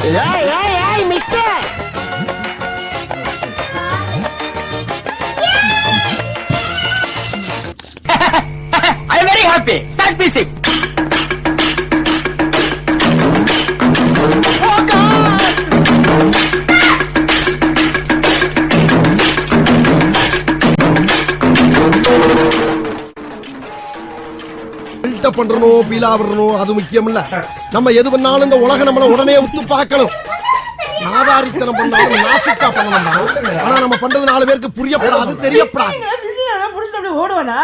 I am very happy. Start music. பண்றணும் Beela வரணும் அது முக்கியம் இல்ல. நம்ம எது பண்ணாலும் இந்த உலகம் நம்மள உடனே உத்து பார்க்கணும். நாதாரித்தனம் பண்ணாலும் நாசிக்கா பண்ணணும். ஆனா நம்ம பண்றது 4 பேருக்கு புரியப்படாது, தெரியப்படாது. ஓடுவானா